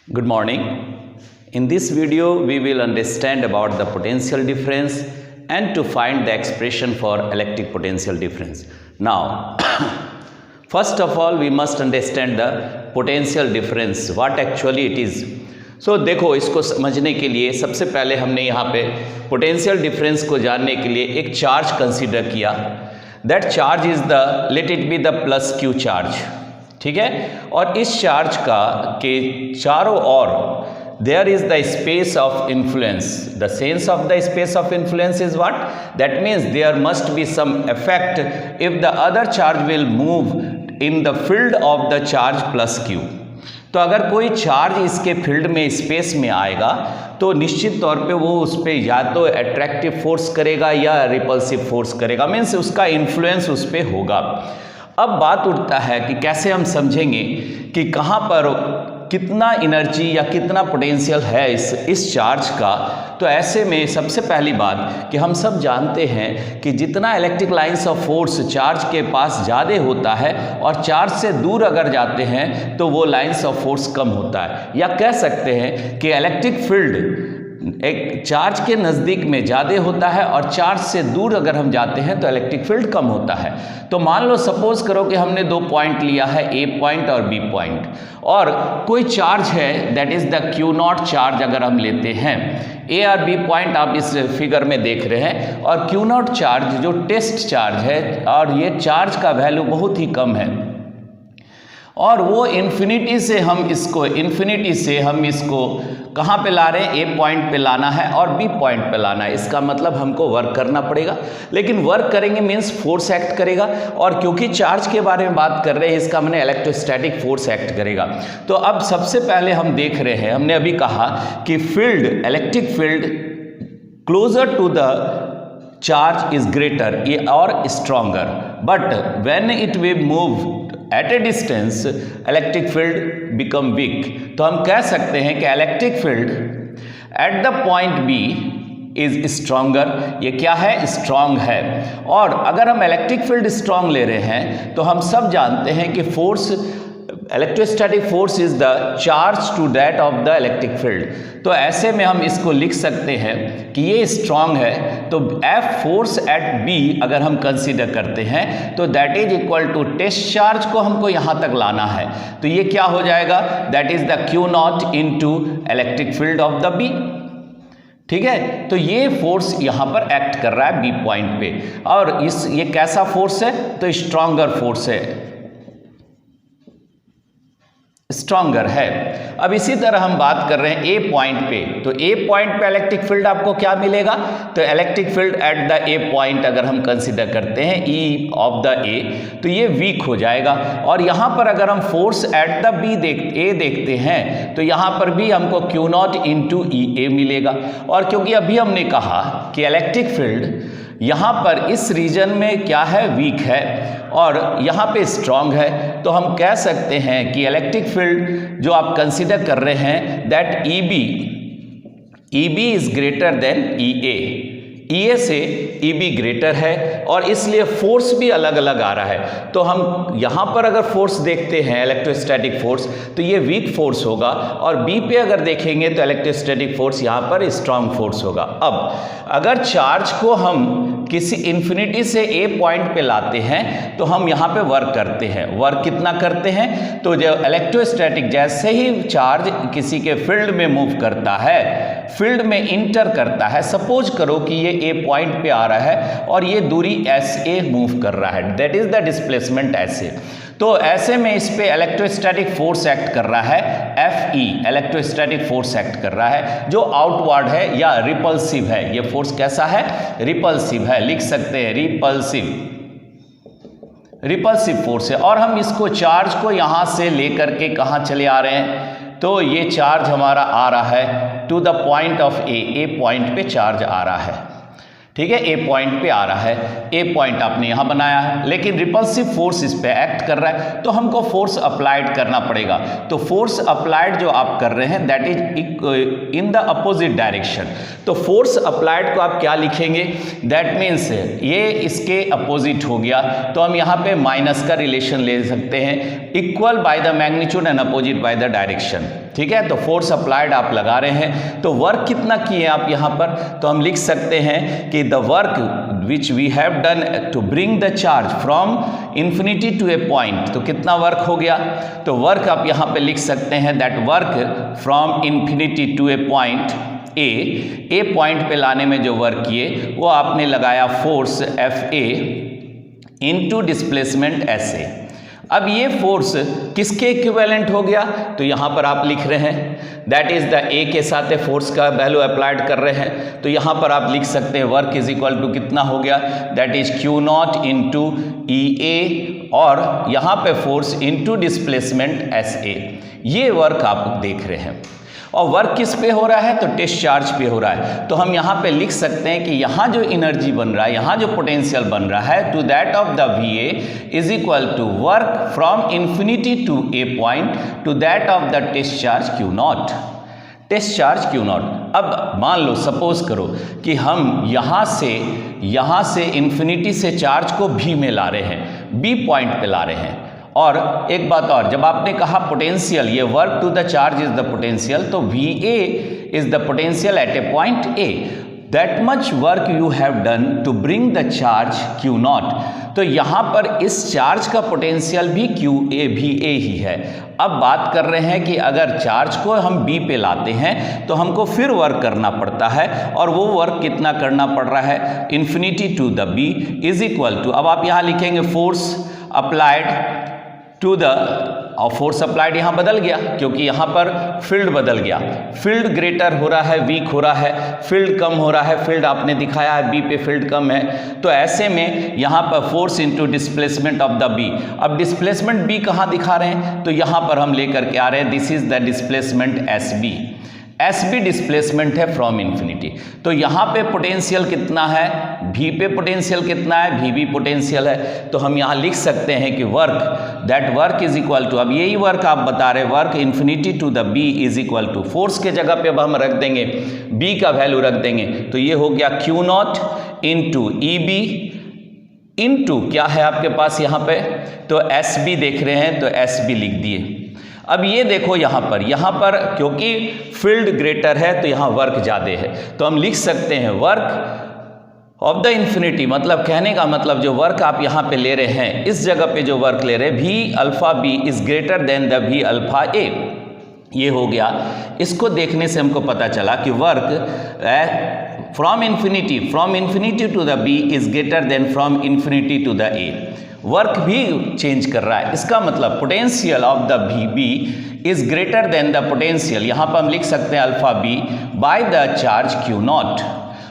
Good morning. In this video, we will understand about the potential difference and to find the expression for electric potential difference. Now, first of all, we must understand the potential difference, what actually it is. So, देखो इसको समझने के लिए सबसे पहले हमने यहाँ पे पोटेंशियल डिफरेंस को जानने के लिए एक चार्ज कंसीडर किया. That charge is the let it be the plus Q charge. ठीक है, और इस चार्ज का के चारों ओर there is the space of influence. The sense of the space of influence is what? That means there must be some effect if the other charge will move in the field of the charge plus Q. तो अगर कोई charge इसके field में space में आएगा तो निश्चित तौर पे वो उस पर या तो अट्रैक्टिव फोर्स करेगा या रिपल्सिव फोर्स करेगा, मीन्स उसका इन्फ्लुएंस उस पर होगा. अब बात उठता है कि कैसे हम समझेंगे कि कहाँ पर कितना एनर्जी या कितना पोटेंशियल है इस चार्ज का. तो ऐसे में सबसे पहली बात कि हम सब जानते हैं कि जितना electric lines of force charge के पास ज़्यादा होता है और चार्ज से दूर अगर जाते हैं तो वो लाइंस ऑफ फोर्स कम होता है. या कह सकते हैं कि इलेक्ट्रिक फील्ड एक चार्ज के नज़दीक में ज़्यादा होता है और चार्ज से दूर अगर हम जाते हैं तो इलेक्ट्रिक फील्ड कम होता है. तो मान लो सपोज करो कि हमने दो पॉइंट लिया है, ए पॉइंट और बी पॉइंट, और कोई चार्ज है that is the Q not charge अगर हम लेते हैं. ए और बी पॉइंट आप इस फिगर में देख रहे हैं, और क्यू नॉट चार्ज जो टेस्ट चार्ज है और ये चार्ज का वैल्यू बहुत ही कम है और वो इन्फिनिटी से हम इसको कहाँ पे ला रहे हैं? ए पॉइंट पे लाना है और बी पॉइंट पे लाना है. इसका मतलब हमको वर्क करना पड़ेगा, लेकिन वर्क करेंगे मीन्स फोर्स एक्ट करेगा. और क्योंकि चार्ज के बारे में बात कर रहे हैं इसका मैंने इलेक्ट्रोस्टैटिक फोर्स एक्ट करेगा. तो अब सबसे पहले हम देख रहे हैं, हमने अभी कहा कि field electric field closer to the charge is greater और stronger, but when it will move at a distance electric field become weak. तो हम कह सकते हैं कि electric field at the point B is stronger. ये क्या है? स्ट्रॉन्ग है. और अगर हम इलेक्ट्रिक फील्ड स्ट्रॉन्ग ले रहे हैं तो हम सब जानते हैं कि force electrostatic force is the charge to that of the electric field. तो ऐसे में हम इसको लिख सकते हैं कि ये स्ट्रॉन्ग है, तो एफ फोर्स एट बी अगर हम कंसीडर करते हैं तो that is equal to test charge को हमको यहाँ तक लाना है. तो ये क्या हो जाएगा? That is the Q naught into electric field of the B. ठीक है, तो ये फोर्स यहाँ पर एक्ट कर रहा है बी पॉइंट पे, और ये कैसा फोर्स है? तो स्ट्रॉन्गर फोर्स है, स्ट्रॉन्गर है. अब इसी तरह हम बात कर रहे हैं ए पॉइंट पे. तो ए पॉइंट पे इलेक्ट्रिक फील्ड आपको क्या मिलेगा? तो electric field at the A point अगर हम कंसीडर करते हैं ई ऑफ द ए, तो ये वीक हो जाएगा. और यहाँ पर अगर हम फोर्स एट द बी ए देखते हैं तो यहाँ पर भी हमको क्यू नॉट इंटू ई ए मिलेगा. और क्योंकि अभी हमने कहा कि इलेक्ट्रिक फील्ड यहाँ पर इस रीजन में क्या है? वीक है, और यहाँ पे स्ट्रॉन्ग है. तो हम कह सकते हैं कि इलेक्ट्रिक फील्ड जो आप कंसीडर कर रहे हैं that E B is greater than E A से ई बी ग्रेटर है, और इसलिए फोर्स भी अलग अलग आ रहा है. तो हम यहाँ पर अगर फोर्स देखते हैं इलेक्ट्रोस्टैटिक फोर्स तो ये वीक फोर्स होगा, और बी पे अगर देखेंगे तो इलेक्ट्रोस्टैटिक फोर्स यहाँ पर स्ट्रॉन्ग फोर्स होगा. अब अगर चार्ज को हम किसी इन्फिनिटी से ए पॉइंट पे लाते हैं तो हम यहाँ पे वर्क करते हैं. वर्क कितना करते हैं? तो जो इलेक्ट्रोस्टैटिक जैसे ही चार्ज किसी के फील्ड में मूव करता है, फील्ड में इंटर करता है, सपोज करो कि ये ए पॉइंट पे आ रहा है और ये दूरी एस ए मूव कर रहा है, that is the displacement S ए. तो ऐसे में इस पे इलेक्ट्रोस्टैटिक फोर्स एक्ट कर रहा है, F E electrostatic force act कर रहा है जो आउटवर्ड है या रिपल्सिव है. ये फोर्स कैसा है? रिपल्सिव है. लिख सकते हैं रिपल्सिव फोर्स है. और हम इसको चार्ज को यहाँ से लेकर के कहाँ चले आ रहे हैं? तो ये चार्ज हमारा आ रहा है to the point of A point पे चार्ज आ रहा है. ठीक है, ए पॉइंट पे आ रहा है, ए पॉइंट आपने यहां बनाया है, लेकिन रिपल्सिव फोर्स इस पे एक्ट कर रहा है, तो हमको फोर्स अप्लाइड करना पड़ेगा। तो फोर्स अप्लाइड जो आप कर रहे हैं that is in the opposite direction. तो फोर्स अप्लाइड को आप क्या लिखेंगे, दैट मीन्स ये इसके अपोजिट हो गया, तो हम यहाँ पे माइनस का रिलेशन ले सकते हैं, equal bye the magnitude and opposite by the direction. ठीक है, तो फोर्स अप्लाइड आप लगा रहे हैं, तो वर्क कितना किए आप यहाँ पर, तो हम लिख सकते हैं कि the work which we have done to bring the charge from infinity to A point, तो कितना वर्क हो गया, तो वर्क आप यहाँ पे लिख सकते हैं that work from infinity to A point A point पे लाने में जो वर्क किए वो आपने लगाया force F A into displacement S A. अब ये फोर्स किसके इक्विवेलेंट हो गया, तो यहाँ पर आप लिख रहे हैं दैट इज द ए के साथ फोर्स का वैल्यू अप्लाइड कर रहे हैं, तो यहाँ पर आप लिख सकते हैं वर्क इज इक्वल टू कितना हो गया, that is Q naught into E A, और यहाँ पे force into displacement S A. ये वर्क आप देख रहे हैं, और वर्क किस पे हो रहा है, तो टेस्ट चार्ज पे हो रहा है। तो हम यहाँ पे लिख सकते हैं कि यहाँ जो एनर्जी बन रहा है, यहाँ जो पोटेंशियल बन रहा है, to that of the V A is equal to work from infinity to A point to that of the test charge Q naught, test charge Q naught. अब मान लो सपोज करो कि हम यहाँ से इन्फिनिटी से चार्ज को भी में ला रहे हैं, बी पॉइंट पे ला रहे हैं। और एक बात और, जब आपने कहा पोटेंशियल, ये work to the charge is the potential, तो V A is the potential at a point A, that much work you have done to bring the charge Q naught. तो यहाँ पर इस चार्ज का पोटेंशियल भी Q A भी ए ही है। अब बात कर रहे हैं कि अगर चार्ज को हम बी पे लाते हैं तो हमको फिर वर्क करना पड़ता है, और वो वर्क कितना करना पड़ रहा है, infinity to the B is equal to, अब आप यहाँ लिखेंगे फोर्स अप्लाइड टू द, और फोर्स अप्लाइड यहाँ बदल गया क्योंकि यहाँ पर फील्ड बदल गया, फील्ड ग्रेटर हो रहा है, वीक हो रहा है, फील्ड कम हो रहा है, फील्ड आपने दिखाया है बी पे फील्ड कम है, तो ऐसे में यहाँ पर force into displacement of the B. अब डिस्प्लेसमेंट बी कहाँ दिखा रहे हैं, तो यहाँ पर हम लेकर के आ रहे हैं, this is the displacement S B, S B displacement है फ्रॉम इन्फिनिटी। तो यहाँ पे पोटेंशियल कितना है, भी पे पोटेंशियल कितना है, भी भी पोटेंशियल है, तो हम यहाँ लिख सकते हैं कि work, that work is equal to, अब यही वर्क आप बता रहे, work infinity to the B is equal to, force के जगह पे अब हम रख देंगे बी का वैल्यू रख देंगे, तो ये हो गया Q naught into E B into क्या है आपके पास यहाँ पे, तो एस बी देख रहे हैं, तो एस बी लिख दिए। अब ये देखो यहाँ पर क्योंकि फील्ड ग्रेटर है तो यहाँ वर्क ज़्यादा है, तो हम लिख सकते हैं वर्क ऑफ द इन्फिनिटी, मतलब कहने का मतलब जो वर्क आप यहाँ पे ले रहे हैं, इस जगह पे जो वर्क ले रहे हैं, V alpha B is greater than the V alpha A, ये हो गया। इसको देखने से हमको पता चला कि work from infinity to the B is greater than from infinity to the A, work भी चेंज कर रहा है, इसका मतलब potential of the V B is greater than the potential, यहाँ पर हम लिख सकते हैं alpha B by the charge Q not.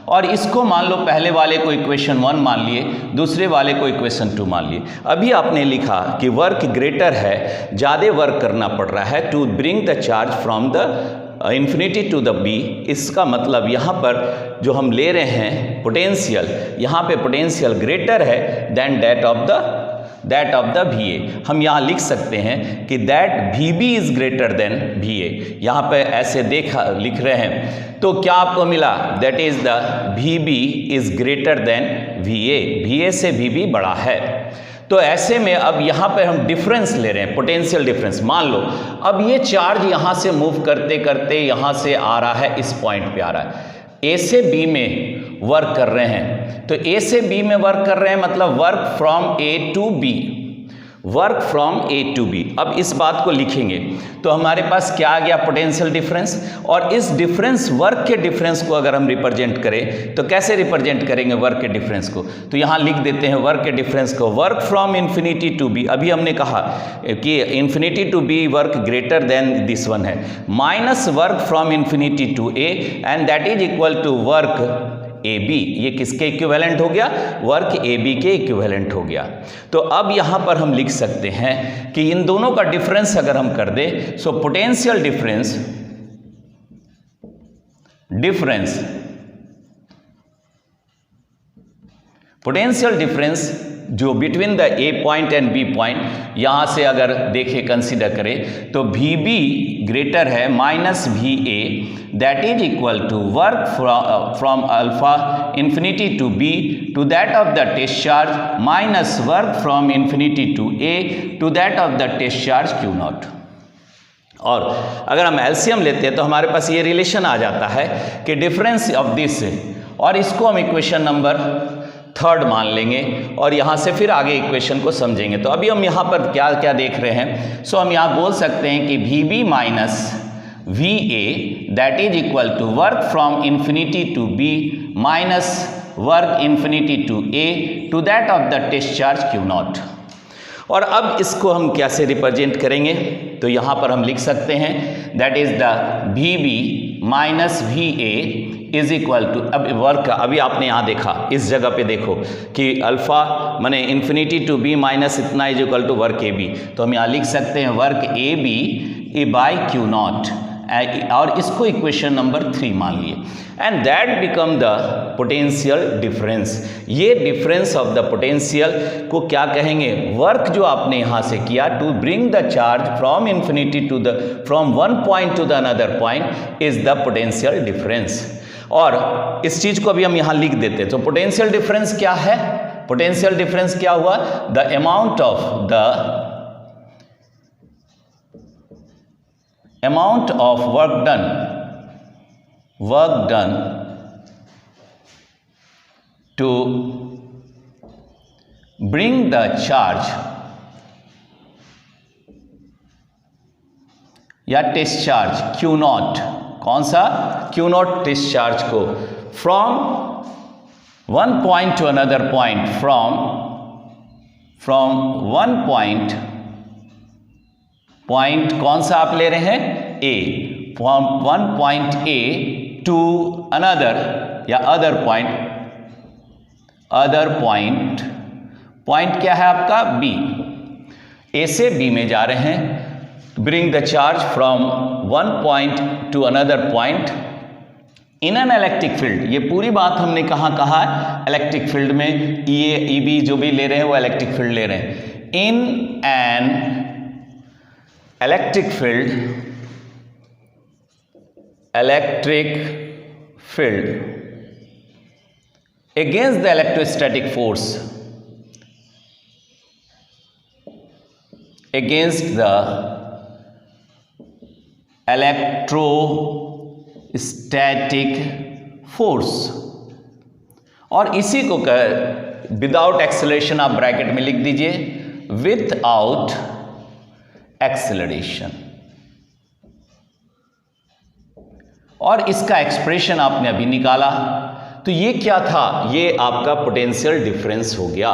और इसको मान लो पहले वाले को इक्वेशन 1 मान लिए, दूसरे वाले को इक्वेशन 2 मान लिए। अभी आपने लिखा कि वर्क ग्रेटर है, ज़्यादा वर्क करना पड़ रहा है to bring the charge from the infinity to the B, इसका मतलब यहाँ पर जो हम ले रहे हैं पोटेंशियल, यहाँ पे पोटेंशियल ग्रेटर है than that of the V A. हम यहाँ लिख सकते हैं कि that V B is greater than V A, यहाँ पे ऐसे लिख रहे हैं, तो क्या आपको मिला, that is the V B is greater than V A से वी बी बड़ा है। तो ऐसे में अब यहाँ पे हम डिफरेंस ले रहे हैं, पोटेंशियल डिफरेंस। मान लो अब ये चार्ज यहाँ से मूव करते करते यहाँ से आ रहा है, इस पॉइंट पे आ रहा है, ए से बी में वर्क कर रहे हैं, तो ए से बी में वर्क कर रहे हैं मतलब work from A to B, work from A to B. अब इस बात को लिखेंगे तो हमारे पास क्या आ गया, पोटेंशियल डिफरेंस। और इस डिफरेंस, वर्क के डिफरेंस को अगर हम रिप्रेजेंट करें तो कैसे रिप्रेजेंट करेंगे वर्क के डिफरेंस को, तो यहाँ लिख देते हैं वर्क के डिफरेंस को, work from infinity to B, अभी हमने कहा कि infinity to B work greater than this one है, minus work from infinity to A and that is equal to work A B. ये किसके इक्विवेलेंट हो गया, वर्क ए बी के इक्विवेलेंट हो गया। तो अब यहाँ पर हम लिख सकते हैं कि इन दोनों का डिफरेंस अगर हम कर दें, so potential difference potential difference जो between the A point and B point, यहाँ से अगर देखें कंसीडर करें तो वी बी ग्रेटर है minus V A, that is equal to work from alpha infinity to B to that of the test charge minus work from infinity to A to that of the test charge Q not. और अगर हम LCM लेते हैं तो हमारे पास ये relation आ जाता है कि डिफरेंस ऑफ दिस, और इसको हम इक्वेशन नंबर 3 मान लेंगे और यहाँ से फिर आगे इक्वेशन को समझेंगे। तो अभी हम यहाँ पर क्या क्या देख रहे हैं, सो हम यहाँ बोल सकते हैं कि V B minus V A that is equal to work from infinity to B minus work infinity to A to that of the test charge Q not. और अब इसको हम कैसे रिप्रेजेंट करेंगे, तो यहाँ पर हम लिख सकते हैं that is the V B minus V A is equal to, अब वर्क अभी आपने यहाँ देखा, इस जगह पे देखो कि अल्फा माने इन्फिनिटी टू बी माइनस इतना is equal to work A B, तो हम यहाँ लिख सकते हैं work A B A by Q not, और इसको इक्वेशन नंबर 3 मान लिए, and that become the potential difference. ये डिफरेंस ऑफ द पोटेंशियल को क्या कहेंगे, वर्क जो आपने यहाँ से किया to bring the charge from infinity to the from one point to the another point is the potential difference. और इस चीज को भी हम यहाँ लिख देते हैं। तो पोटेंशियल डिफरेंस क्या है, पोटेंशियल डिफरेंस क्या हुआ, the amount of work done to bring the charge या टेस्ट चार्ज क्यू नॉट, कौन सा क्यू नॉट टेस्ट चार्ज को, from one point to another point, from one point कौन सा आप ले रहे हैं A, from one point A to another या अदर पॉइंट क्या है आपका बी, ए से बी में जा रहे हैं, bring the charge from one point to another point in an electric field। ये पूरी बात हमने कहाँ कहा है, इलेक्ट्रिक फील्ड में, ये ईबी जो भी ले रहे हैं वो इलेक्ट्रिक फील्ड ले रहे हैं, इन an electric field against the electrostatic force, against the electrostatic force, और इसी को विदाउट एक्सेलरेशन आप ब्रैकेट में लिख दीजिए, विदाउट एक्सेलरेशन, और इसका एक्सप्रेशन आपने अभी निकाला। तो ये क्या था, ये आपका पोटेंशियल डिफरेंस हो गया,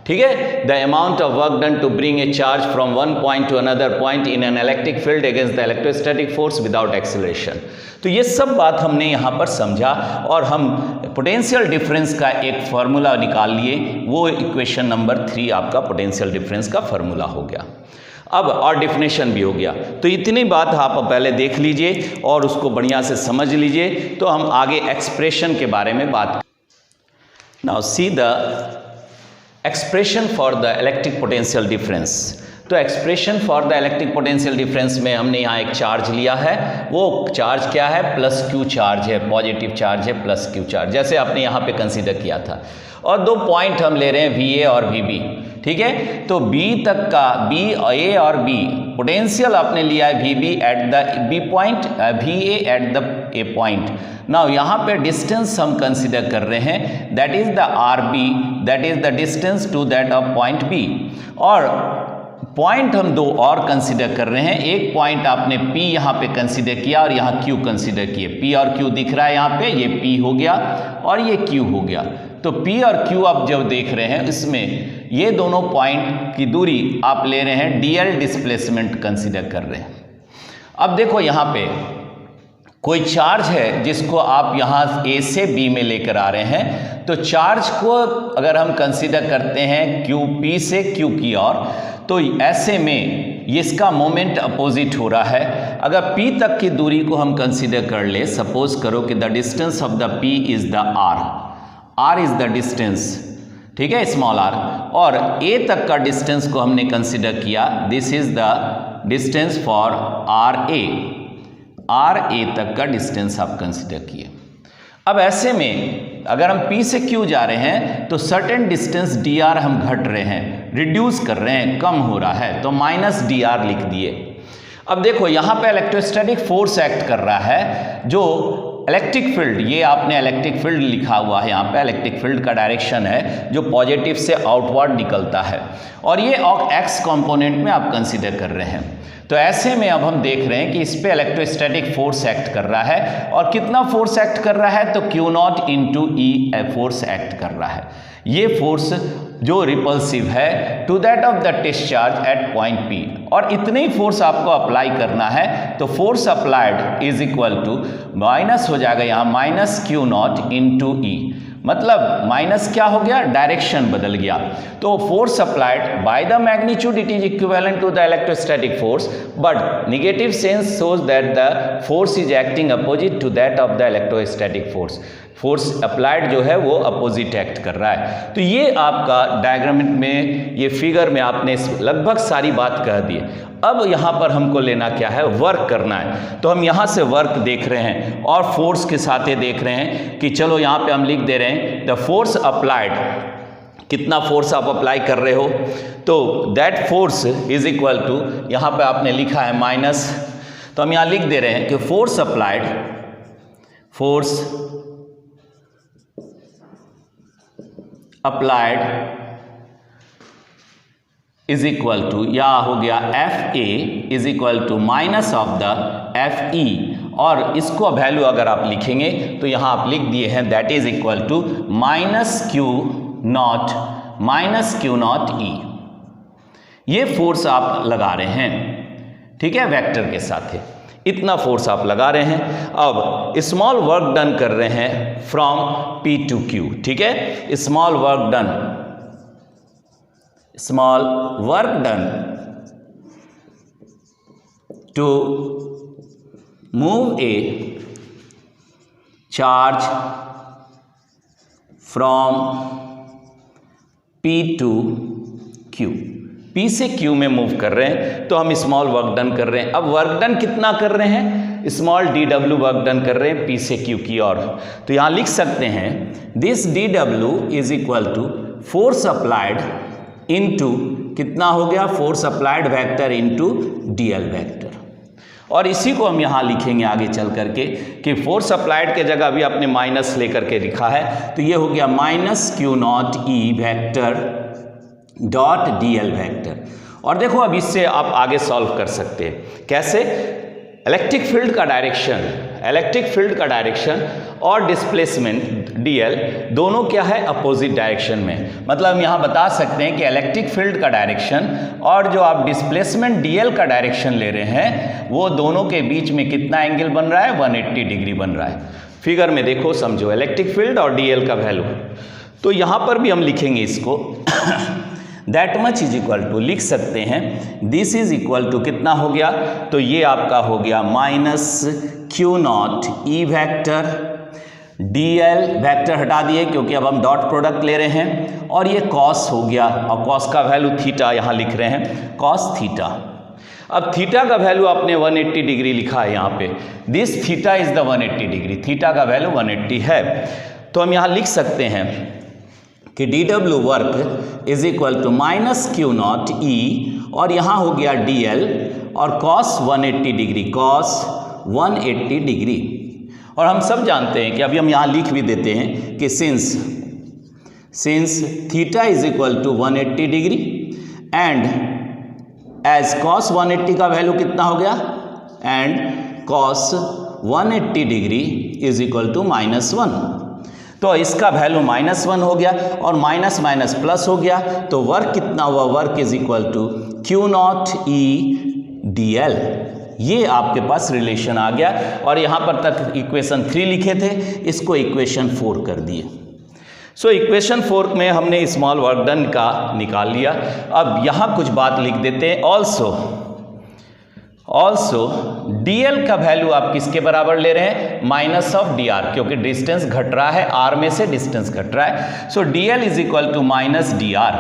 ठीक है। The amount of work done to bring a charge from one point to another point in an electric field against the electrostatic force without acceleration. तो ये सब बात हमने यहाँ पर समझा, और हम पोटेंशियल डिफरेंस का एक फार्मूला निकाल लिए, वो इक्वेशन नंबर 3 आपका पोटेंशियल डिफरेंस का फार्मूला हो गया। अब और डिफिनेशन भी हो गया। तो इतनी बात आप पहले देख लीजिए और उसको बढ़िया से समझ लीजिए, तो हम आगे एक्सप्रेशन के बारे में बात। Now see the expression for the electric potential difference. तो expression for the electric potential difference में हमने यहाँ एक चार्ज लिया है, वो चार्ज क्या है, प्लस क्यू चार्ज है, पॉजिटिव चार्ज है, प्लस क्यू चार्ज, जैसे आपने यहाँ पे कंसीडर किया था। और 2 पॉइंट हम ले रहे हैं वी ए और वी बी, ठीक है। तो बी तक का, बी ए और बी पोटेंशियल आपने लिया है V B at the B point, V A at the A point. Now यहाँ पे डिस्टेंस हम कंसीडर कर रहे हैं, that is the R B, that is the distance to that of point B. और पॉइंट हम 2 और कंसीडर कर रहे हैं, एक पॉइंट आपने P यहाँ पे कंसीडर किया और यहाँ Q कंसीडर किए। P और Q दिख रहा है यहाँ पे, ये P हो गया और ये Q हो गया। तो P और Q आप जब देख रहे हैं, इसमें ये दोनों पॉइंट की दूरी आप ले रहे हैं, DL डिस्प्लेसमेंट कंसीडर कर रहे हैं। अब देखो यहाँ पे कोई चार्ज है जिसको आप यहाँ A से B में लेकर आ रहे हैं, तो चार्ज को अगर हम कंसीडर करते हैं P से Q की ओर, तो ऐसे में इसका मोमेंट अपोजिट हो रहा है। अगर P तक की दूरी को हम कंसीडर कर ले, सपोज करो कि the distance of the P is the R, R is the distance, ठीक है, स्मॉल आर, और ए तक का डिस्टेंस को हमने कंसिडर किया, this is the distance for R A तक का डिस्टेंस आप कंसिडर किए। अब ऐसे में अगर हम P से Q जा रहे हैं तो सर्टेन डिस्टेंस dr हम घट रहे हैं, रिड्यूस कर रहे हैं, कम हो रहा है, तो माइनस dr लिख दिए। अब देखो यहाँ पे इलेक्ट्रोस्टैटिक फोर्स एक्ट कर रहा है, जो इलेक्ट्रिक फील्ड, ये आपने इलेक्ट्रिक फील्ड लिखा हुआ है यहाँ पे, इलेक्ट्रिक फील्ड का डायरेक्शन है जो पॉजिटिव से आउटवर्ड निकलता है, और ये एक्स कंपोनेंट में आप कंसीडर कर रहे हैं। तो ऐसे में अब हम देख रहे हैं कि इस पे इलेक्ट्रोस्टैटिक फोर्स एक्ट कर रहा है, और कितना फोर्स एक्ट कर रहा है, तो Q0 इंटू ई फोर्स एक्ट कर रहा है। ये फोर्स जो रिपल्सिव है to that of the test charge at point P, और इतने ही फोर्स आपको अप्लाई करना है, तो force applied is equal to minus हो जाएगा यहाँ माइनस Q0 इंटू ई, मतलब माइनस क्या हो गया, डायरेक्शन बदल गया। तो force applied by the magnitude it is equivalent to the electrostatic force, but negative sense shows that the force is acting opposite to that of the electrostatic force. Force applied जो है वो opposite act कर रहा है। तो ये आपका diagram में, ये फिगर में आपने लगभग सारी बात कह दी। अब यहाँ पर हमको लेना क्या है, वर्क करना है। तो हम यहाँ से वर्क देख रहे हैं और फोर्स के साथ ये देख रहे हैं कि चलो यहाँ पे हम लिख दे रहे हैं द फोर्स अप्लाइड, कितना फोर्स आप अप्लाई कर रहे हो, तो that force is equal to, यहाँ पे आपने लिखा है माइनस, तो हम यहाँ लिख दे रहे हैं कि force applied is equal to, या हो गया F A is equal to minus of the F E, और इसको वैल्यू अगर आप लिखेंगे तो यहाँ आप लिख दिए हैं that is equal to minus Q naught E. ये फोर्स आप लगा रहे हैं, ठीक है, वेक्टर के साथ है, इतना फोर्स आप लगा रहे हैं। अब स्मॉल वर्क डन कर रहे हैं फ्रॉम P टू Q, ठीक है, small work done to move a charge from P to Q, P से Q में मूव कर रहे हैं, तो हम स्मॉल वर्क डन कर रहे हैं। अब वर्क डन कितना कर रहे हैं, स्मॉल dw वर्क डन कर रहे हैं P से Q की ओर। तो यहाँ लिख सकते हैं this dw is equal to force applied into, कितना हो गया, force applied vector into dl vector, और इसी को हम यहाँ लिखेंगे आगे चल करके कि फोर्स अप्लाइड के जगह अभी आपने माइनस लेकर के लिखा है, तो ये हो गया minus Q0 E vector dot dl vector. और देखो अब इससे आप आगे सॉल्व कर सकते हैं, कैसे, इलेक्ट्रिक फील्ड का डायरेक्शन और डिस्प्लेसमेंट dl दोनों क्या है, अपोजिट डायरेक्शन में। मतलब हम यहाँ बता सकते हैं कि इलेक्ट्रिक फील्ड का डायरेक्शन और जो आप डिस्प्लेसमेंट dl का डायरेक्शन ले रहे हैं, वो दोनों के बीच में कितना एंगल बन रहा है, 180 डिग्री बन रहा है। फिगर में देखो, समझो, इलेक्ट्रिक फील्ड और dl का वैल्यू। तो यहाँ पर भी हम लिखेंगे इसको that much is equal to, लिख सकते हैं दिस इज इक्वल टू, कितना हो गया, तो ये आपका हो गया minus Q0 E vector, dl vector हटा दिए क्योंकि अब हम डॉट प्रोडक्ट ले रहे हैं, और ये कॉस हो गया, और कॉस का वैल्यू थीटा यहाँ लिख रहे हैं, कॉस थीटा। अब थीटा का वैल्यू आपने 180 डिग्री लिखा है यहाँ पे, this theta is the 180 degree, theta का वैल्यू 180 है। तो हम यहाँ लिख सकते हैं कि dw work is equal to minus Q0 E, और यहाँ हो गया dl, और cos 180 डिग्री, cos 180 डिग्री। और हम सब जानते हैं कि अभी हम यहाँ लिख भी देते हैं कि since theta is equal to 180 degree and as cos 180 का वैल्यू कितना हो गया, and cos 180 degree is equal to -1, तो इसका वैल्यू -1 हो गया, और माइनस माइनस प्लस हो गया, तो वर्क कितना हुआ, work is equal to Q0 E dl। ये आपके पास रिलेशन आ गया, और यहाँ पर तक इक्वेशन 3 लिखे थे, इसको इक्वेशन 4 कर दिए। सो इक्वेशन 4 में हमने स्मॉल वर्क डन का निकाल लिया। अब यहाँ कुछ बात लिख देते हैं, ऑल्सो dl का वैल्यू आप किसके बराबर ले रहे हैं, माइनस ऑफ dr, क्योंकि डिस्टेंस घट रहा है, r में से डिस्टेंस घट रहा है, so dl is equal to minus dr।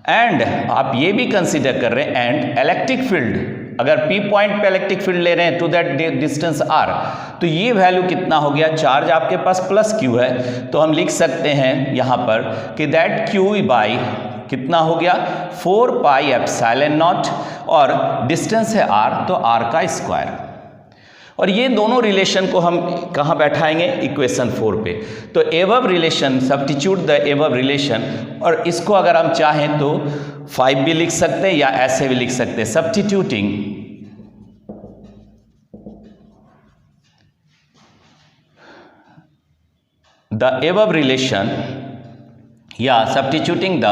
And आप ये भी कंसीडर कर रहे हैं एंड इलेक्ट्रिक फील्ड, अगर P पॉइंट पे इलेक्ट्रिक फील्ड ले रहे हैं टू दैट डिस्टेंस r, तो ये वैल्यू कितना हो गया, चार्ज आपके पास प्लस q है, तो हम लिख सकते हैं यहाँ पर कि दैट q बाई कितना हो गया 4 पाई एप्सिलॉन नॉट, और डिस्टेंस है r, तो r का स्क्वायर। और ये दोनों रिलेशन को हम कहाँ बैठाएंगे, इक्वेशन 4 पे। तो above relation, substitute the above relation, और इसको अगर हम चाहें तो 5 भी लिख सकते हैं या ऐसे भी लिख सकते हैं, सब्स्टिट्यूटिंग द एबव रिलेशन या substituting the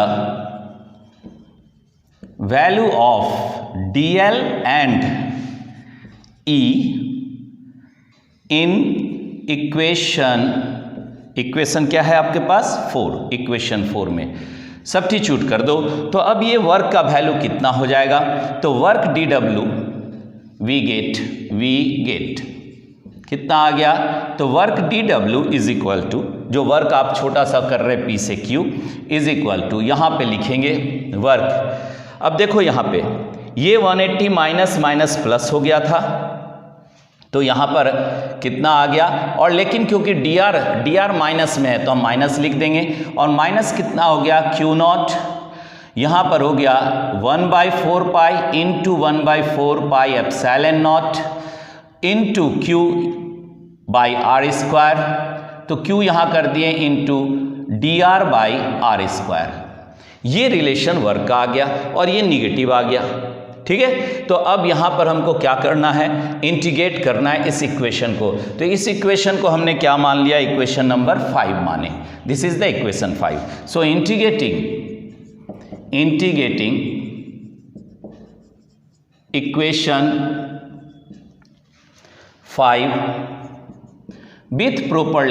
value of dl and e in equation क्या है आपके पास 4, इक्वेशन 4 में सब्स्टिट्यूट कर दो, तो अब ये वर्क का वैल्यू कितना हो जाएगा, तो वर्क dw वी गेट कितना आ गया, तो work dw is equal to, जो वर्क आप छोटा सा कर रहे हैं P से Q, इज इक्वल टू यहाँ पे लिखेंगे वर्क। अब देखो यहाँ पे ये 180 माइनस माइनस प्लस हो गया था, तो यहाँ पर कितना आ गया, और लेकिन क्योंकि dr माइनस में है तो हम माइनस लिख देंगे, और माइनस कितना हो गया Q नॉट, यहाँ पर हो गया 1/4 pi into 1/4 pi epsilon not into Q by R square, तो Q यहाँ कर दिए into dr by R square. ये रिलेशन वर्क का आ गया और ये निगेटिव आ गया, ठीक है। तो अब यहाँ पर हमको क्या करना है, इंटीग्रेट करना है इस इक्वेशन को, तो इस इक्वेशन को हमने क्या मान लिया, इक्वेशन नंबर 5 माने, this is the equation 5। So integrating equation 5 with proper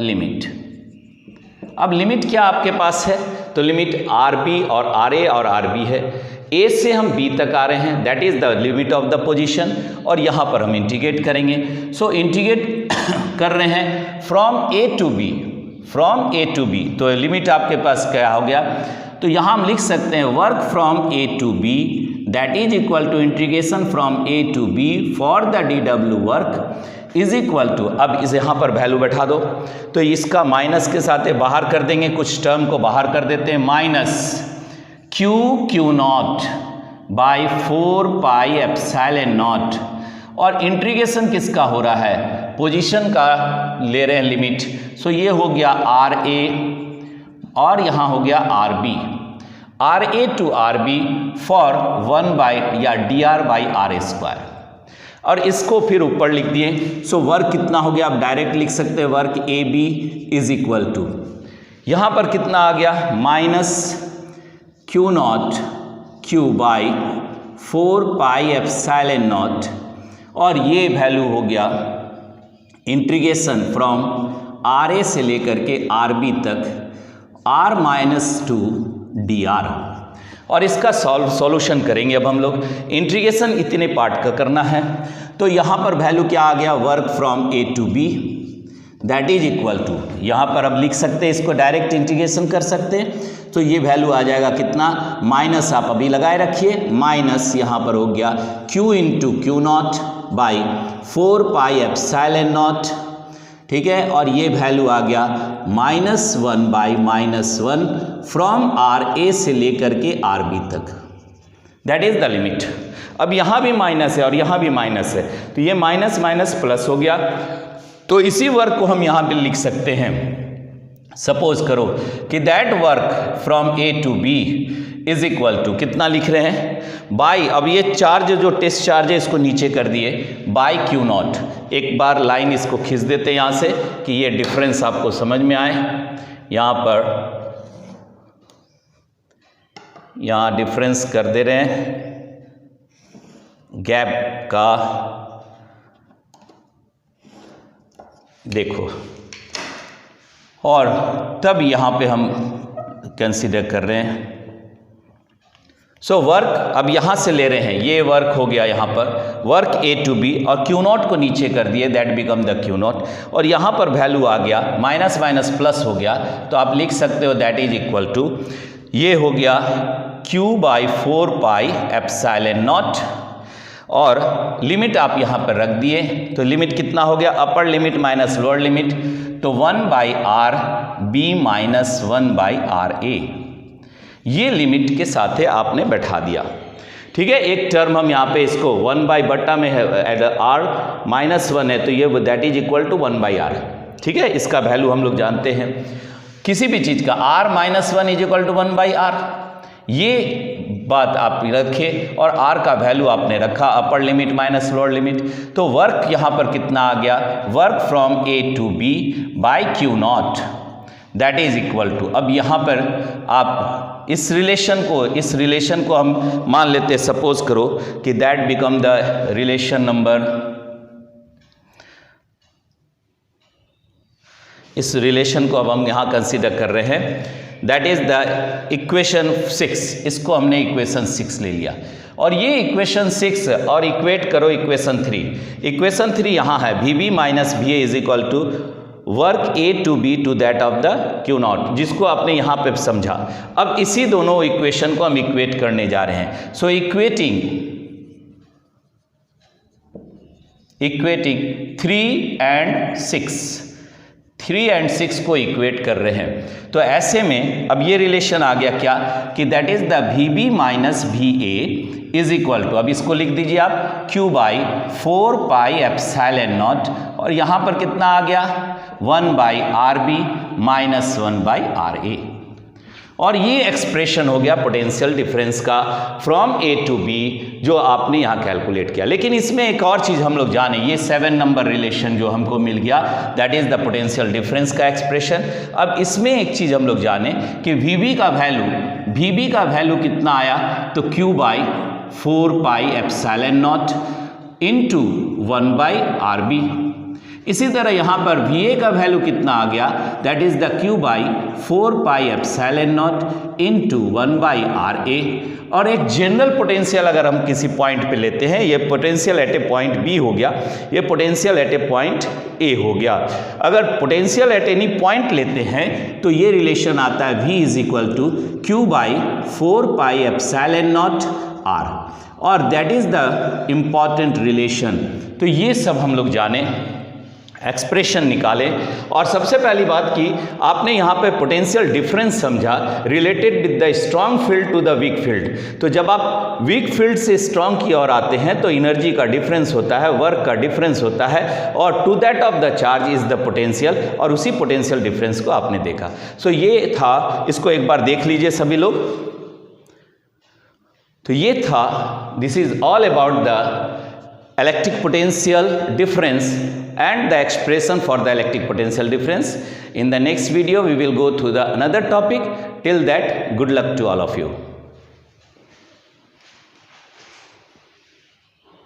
limit. अब लिमिट क्या आपके पास है, तो लिमिट RB और RA और RB है, A से हम B तक आ रहे हैं, that is the limit of the position, और यहाँ पर हम इंटीग्रेट करेंगे। सो इंटीग्रेट कर रहे हैं फ्रॉम A टू B, तो लिमिट आपके पास क्या हो गया, तो यहाँ हम लिख सकते हैं work from A to B, that is equal to integration from A to B for the dw work is equal to, अब इस यहाँ पर वैल्यू बैठा दो, तो इसका माइनस के साथ बाहर कर देंगे, कुछ टर्म को बाहर कर देते हैं, minus Q not by 4 pi epsilon not, और इंटीग्रेशन किसका हो रहा है, पोजीशन का ले रहे हैं लिमिट, सो ये हो गया RA और यहाँ हो गया RB, RA to RB for 1 by या dr बाई आर स्क्वायर, और इसको फिर ऊपर लिख दिए। सो वर्क कितना हो गया, आप डायरेक्ट लिख सकते हैं work AB is equal to, यहाँ पर कितना आ गया, minus Q not Q by 4 pi epsilon not, और ये वैल्यू हो गया इंटीग्रेशन फ्रॉम RA से लेकर के RB तक R माइनस 2 dr, और इसका सॉल्यूशन करेंगे। अब हम लोग इंटीग्रेशन इतने पार्ट का करना है, तो यहाँ पर वैल्यू क्या आ गया, work from A to B that is equal to, यहाँ पर अब लिख सकते हैं, इसको डायरेक्ट इंटीग्रेशन कर सकते हैं, तो ये वैल्यू आ जाएगा कितना, माइनस आप अभी लगाए रखिए, माइनस यहाँ पर हो गया Q into Q not by 4 pi epsilon not, ठीक है, और ये वैल्यू आ गया -1 बाई -1 फ्रॉम RA से लेकर के RB तक, दैट इज द लिमिट। अब यहाँ भी माइनस है और यहाँ भी माइनस है, तो ये माइनस माइनस प्लस हो गया, तो इसी वर्क को हम यहाँ पे लिख सकते हैं, सपोज करो कि that work from A to B is equal to, कितना लिख रहे हैं, बाई, अब ये चार्ज जो टेस्ट चार्ज है इसको नीचे कर दिए, बाई Q नॉट, एक बार लाइन इसको खींच देते हैं यहाँ से कि ये डिफरेंस आपको समझ में आए, यहाँ पर यहाँ डिफरेंस कर दे रहे हैं गैप का, देखो, और तब यहाँ पे हम कंसीडर कर रहे हैं सो वर्क अब यहाँ से ले रहे हैं, ये वर्क हो गया यहाँ पर वर्क A to B और Q नॉट को नीचे कर दिए, that become the Q not, और यहाँ पर वैल्यू आ गया माइनस माइनस प्लस हो गया, तो आप लिख सकते हो दैट इज इक्वल टू, ये हो गया Q by 4 pi epsilon not, और लिमिट आप यहाँ पर रख दिए, तो लिमिट कितना हो गया, upper limit minus lower limit, तो 1 by R B minus 1 by R A, ये लिमिट के साथ आपने बैठा दिया। ठीक है, एक टर्म हम यहाँ पे इसको 1 बाई बट्टा में है, आर माइनस 1 है, तो ये that is equal to 1 by R. ठीक है, इसका वैल्यू हम लोग जानते हैं किसी भी चीज़ का, R minus 1 is equal to 1 by R, ये बात आप रखें, और आर का वैल्यू आपने रखा upper limit minus lower limit, तो वर्क यहाँ पर कितना आ गया, work from A to B by Q not, that is equal to, अब यहाँ पर आप इस रिलेशन को हम मान लेते, सपोज करो कि that become the relation number, इस रिलेशन को अब हम यहाँ कंसीडर कर रहे हैं, दैट इज द इक्वेशन 6, इसको हमने इक्वेशन 6 ले लिया, और ये इक्वेशन 6 और इक्वेट करो इक्वेशन 3, इक्वेशन 3 यहाँ है VB minus VA is equal to work A to B to that of the Q not, जिसको आपने यहाँ पे समझा। अब इसी दोनों इक्वेशन को हम इक्वेट करने जा रहे हैं, सो इक्वेटिंग 3 and 6 को इक्वेट कर रहे हैं, तो ऐसे में अब ये रिलेशन आ गया क्या कि that is the VB minus VA is equal to, अब इसको लिख दीजिए आप Q by 4 pi epsilon not, और यहाँ पर कितना आ गया 1 by RB minus 1 by RA, और ये एक्सप्रेशन हो गया पोटेंशियल डिफरेंस का फ्रॉम A टू B जो आपने यहाँ कैलकुलेट किया। लेकिन इसमें एक और चीज़ हम लोग जाने, ये 7 नंबर रिलेशन जो हमको मिल गया that is the potential difference का एक्सप्रेशन। अब इसमें एक चीज़ हम लोग जाने कि VB का वैल्यू कितना आया, तो Q by 4 pi epsilon not into 1 by RB। इसी तरह यहाँ पर VA का वैल्यू कितना आ गया, that is the Q by 4 pi epsilon not into 1 by RA, और एक जनरल पोटेंशियल अगर हम किसी पॉइंट पे लेते हैं, ये potential at a point B हो गया, ये potential at a point A हो गया। अगर पोटेंशियल एट एनी पॉइंट लेते हैं तो ये रिलेशन आता है V is equal to Q by 4 pi epsilon not R, और that is the important relation. तो ये सब हम लोग जाने, एक्सप्रेशन निकाले, और सबसे पहली बात की आपने यहाँ पे पोटेंशियल डिफरेंस समझा related with the strong field to the weak field. तो जब आप वीक फील्ड से स्ट्रॉन्ग की ओर आते हैं तो एनर्जी का डिफरेंस होता है, वर्क का डिफरेंस होता है, और to that of the charge is the potential, और उसी पोटेंशियल डिफरेंस को आपने देखा। सो ये था, इसको एक बार देख लीजिए सभी लोग। तो ये था, this is all about the electric potential difference and the expression for the electric potential difference. In the next video we will go through the another topic. Till that, good luck to all of you.